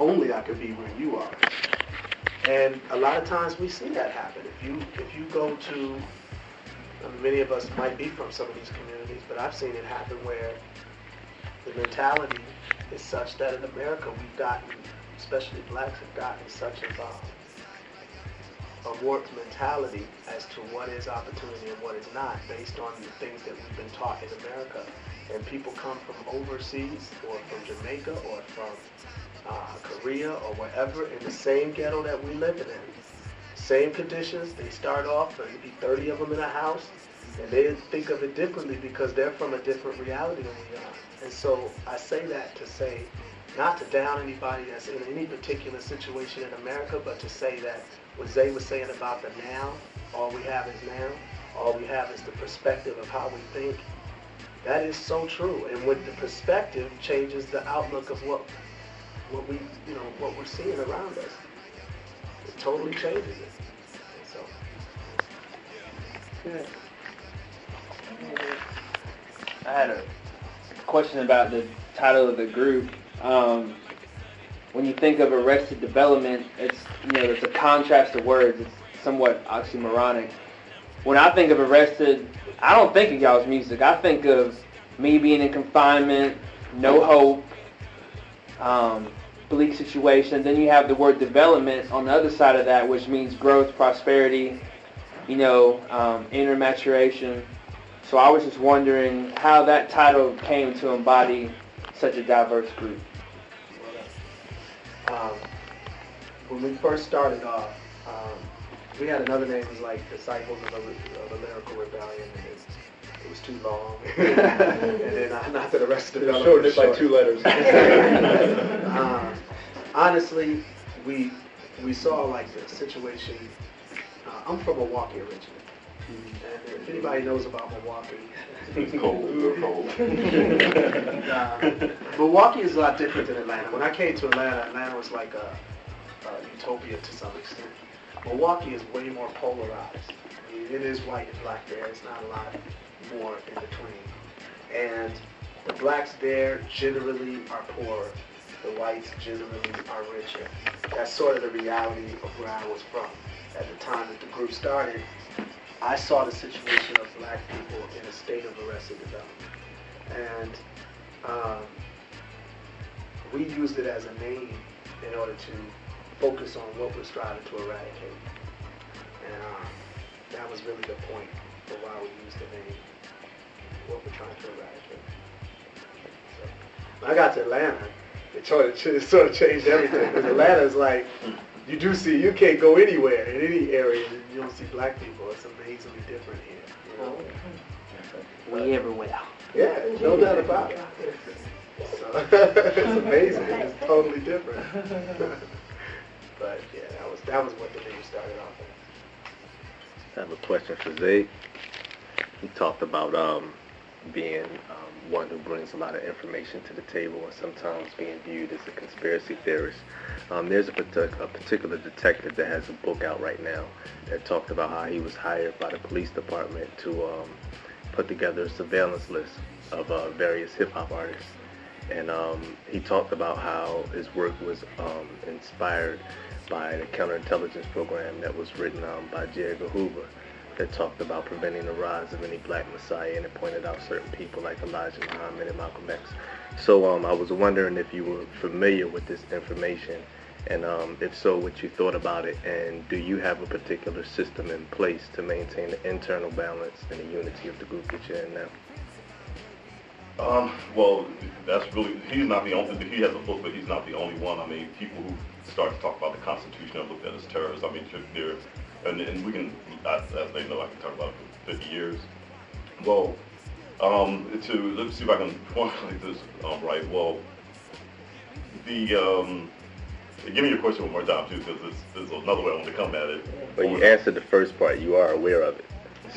only I could be where you are. And a lot of times we see that happen. If you go to, many of us might be from some of these communities, but I've seen it happen where the mentality is such that in America we've gotten, especially blacks have gotten such a warped mentality as to what is opportunity and what is not based on the things that we've been taught in America. And people come from overseas or from Jamaica or from Korea or wherever in the same ghetto that we live in. Same conditions. They start off, there'll be 30 of them in a house, and they think of it differently because they're from a different reality than we are. And so I say that to say, not to down anybody that's in any particular situation in America, but to say that what Zay was saying about the now, all we have is now, all we have is the perspective of how we think. That is so true. And with the perspective changes the outlook of what we, what we're seeing around us. It totally changes it. So. Good. I had a question about the title of the group. When you think of Arrested Development, it's a contrast of words. It's somewhat oxymoronic. When I think of Arrested, I don't think of y'all's music. I think of me being in confinement, no hope, bleak situation. Then you have the word development on the other side of that, which means growth, prosperity, inner maturation. So I was just wondering how that title came to embody such a diverse group. When we first started off, we had another name, it was like Disciples of a Lyrical Rebellion, and it was too long. And then not that the rest of the development was short, by 2 letters. Honestly, we saw like the situation. I'm from Milwaukee originally, and if anybody knows about Milwaukee, it's cold. We're cold. Milwaukee is a lot different than Atlanta. When I came to Atlanta was like a utopia to some extent. Milwaukee is way more polarized. I mean, it is white and black there. It's not a lot more in between. And the blacks there generally are poorer. The whites generally are richer. That's sort of the reality of where I was from. At the time that the group started, I saw the situation of black people in a state of arrested development. And we used it as a name in order to focus on what we're striving to eradicate. And that was really the point for why we used the name, what we're trying to eradicate. So, when I got to Atlanta, it sort of changed everything. Because Atlanta is like, you can't go anywhere in any area and you don't see black people. It's amazingly different here. We everywhere. Yeah, no doubt about it. So, it's amazing. It's totally different. But yeah, that was what the name started off as. I have a question for Zay. He talked about being one who brings a lot of information to the table and sometimes being viewed as a conspiracy theorist. There's a particular detective that has a book out right now that talked about how he was hired by the police department to put together a surveillance list of various hip-hop artists. And he talked about how his work was inspired by the counterintelligence program that was written by J. Edgar Hoover that talked about preventing the rise of any black messiah, and it pointed out certain people like Elijah Muhammad and Malcolm X. So I was wondering if you were familiar with this information, and if so, what you thought about it, and do you have a particular system in place to maintain the internal balance and the unity of the group that you're in now? Well, that's really, he's not the only, he has a book, but he's not the only one. I mean, people who start to talk about the Constitution are looked at as terrorists. I mean, they're, and we can, as they know, I can talk about it for 50 years. Well, let's see if I can formulate this right. Well, give me your question one more time, too, because there's another way I want to come at it. But you answered the first part. You are aware of it.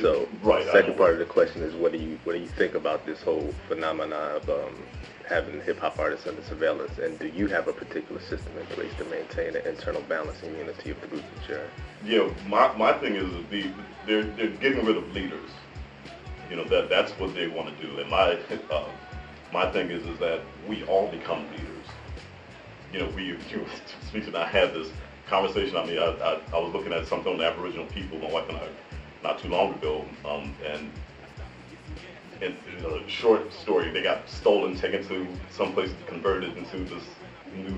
So right, the second part of the question is, what do you think about this whole phenomenon of having hip-hop artists under surveillance, and do you have a particular system in place to maintain the internal balance and unity of the group that you're in? Yeah, my thing is they're getting rid of leaders. You know, that's what they want to do, and my thing is that we all become leaders. you speaking, I had this conversation. I mean, I was looking at something on the Aboriginal people, my wife and I, not too long ago, and in a short story, they got stolen, taken to some place, converted into this new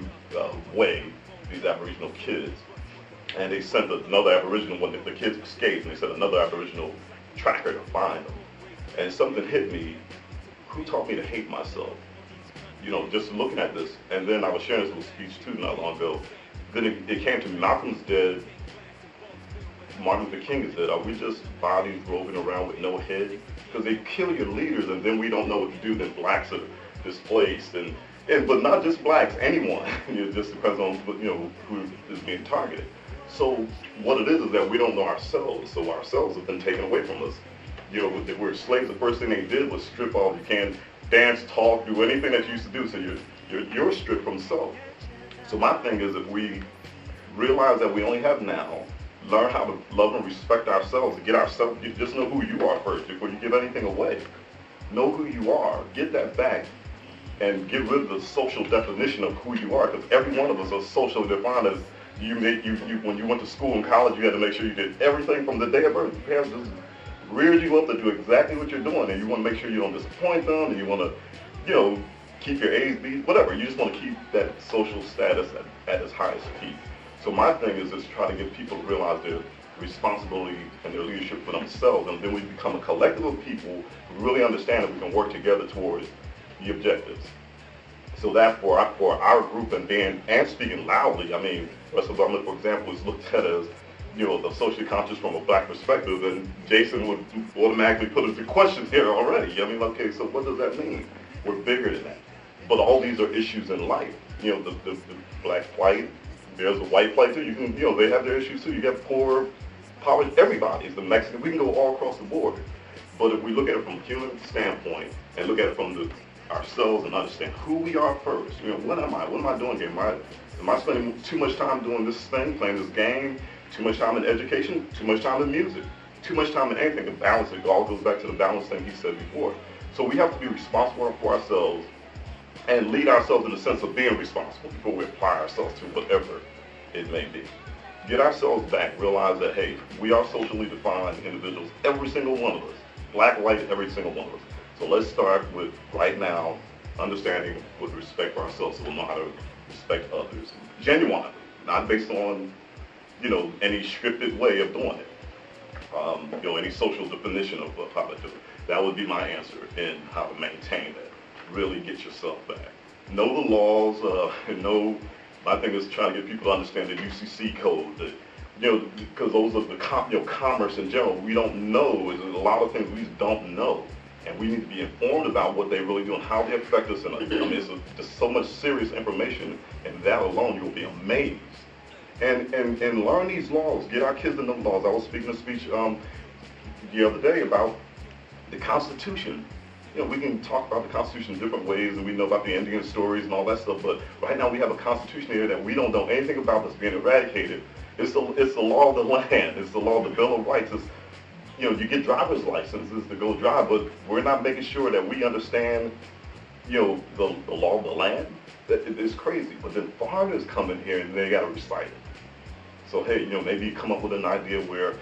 way, these Aboriginal kids. And they sent another Aboriginal, when the kids escaped, and they sent another Aboriginal tracker to find them. And something hit me, who taught me to hate myself? Just looking at this. And then I was sharing this little speech too not long ago. Then it came to me, Malcolm's dead, Martin Luther King is dead. Are we just bodies roving around with no head? Because they kill your leaders and then we don't know what to do. Then blacks are displaced, but not just blacks, anyone. It just depends on who is being targeted. So what it is that we don't know ourselves. So ourselves have been taken away from us. We're slaves. The first thing they did was strip off. You can't dance, talk, do anything that you used to do. So you're stripped from self. So my thing is, if we realize that we only have now, learn how to love and respect ourselves, and just know who you are first before you give anything away. Know who you are, get that back, and get rid of the social definition of who you are, because every one of us are socially defined as when you went to school and college, you had to make sure you did everything from the day of birth. Your parents just reared you up to do exactly what you're doing, and you want to make sure you don't disappoint them, and you want to, keep your A's, B's, whatever. You just want to keep that social status at its highest peak. So my thing is just try to get people to realize their responsibility and their leadership for themselves, and then we become a collective of people who really understand that we can work together towards the objectives. So that for our group and speaking loudly, I mean, West Alabama, for example, is looked at as the socially conscious from a black perspective, and Jason would automatically put into question here already. I mean, okay, so what does that mean? We're bigger than that. But all these are issues in life. The black, white, there's a white plight too. You can, they have their issues too. You got poor, poverty, everybody's the Mexican. We can go all across the board. But if we look at it from a human standpoint and look at it from ourselves and understand who we are first, what am I? What am I doing here? Am I spending too much time doing this thing, playing this game? Too much time in education? Too much time in music? Too much time in anything? To balance it all goes back to the balance thing he said before. So we have to be responsible for ourselves and lead ourselves in the sense of being responsible before we apply ourselves to whatever it may be. Get ourselves back, realize that, hey, we are socially defined individuals, every single one of us, black, white, every single one of us. So let's start with, right now, understanding with respect for ourselves so we'll know how to respect others. Genuinely, not based on, any scripted way of doing it. Any social definition of how to do it. That would be my answer in how to maintain that. Really get yourself back. Know the laws, my thing is trying to get people to understand the UCC code, because those are the commerce in general. We don't know. There's a lot of things we just don't know. And we need to be informed about what they really do and how they affect us. It's just so much serious information, and that alone, you'll be amazed. And learn these laws. Get our kids to know laws. I was speaking a speech the other day about the Constitution. We can talk about the Constitution in different ways, and we know about the Indian stories and all that stuff, but right now we have a Constitution here that we don't know anything about that's being eradicated. It's the law of the land. It's the law of the Bill of Rights. It's, you get driver's licenses to go drive, but we're not making sure that we understand, the law of the land. It's crazy. But then foreigners come in here and they got to recite it. So hey, maybe you come up with an idea where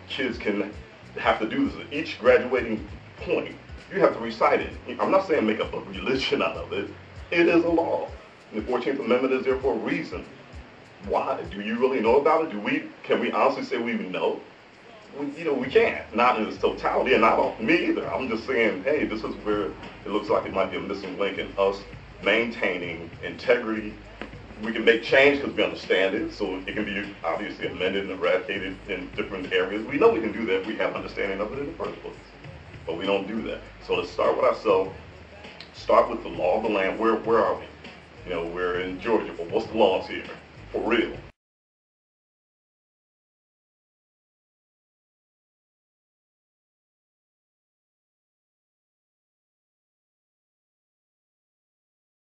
kids can have to do this. At each graduating point, you have to recite it. I'm not saying make up a religion out of it. It is a law. And the 14th Amendment is there for a reason. Why? Do you really know about it? Can we honestly say we know? We can't. Not in its totality, and not on me either. I'm just saying, hey, this is where it looks like it might be a missing link in us maintaining integrity. We can make change because we understand it, so it can be obviously amended and eradicated in different areas. We know we can do that if we have understanding of it in the first place. But we don't do that. So let's start with ourselves. Start with the law of the land. Where are we? We're in Georgia, but what's the laws here? For real.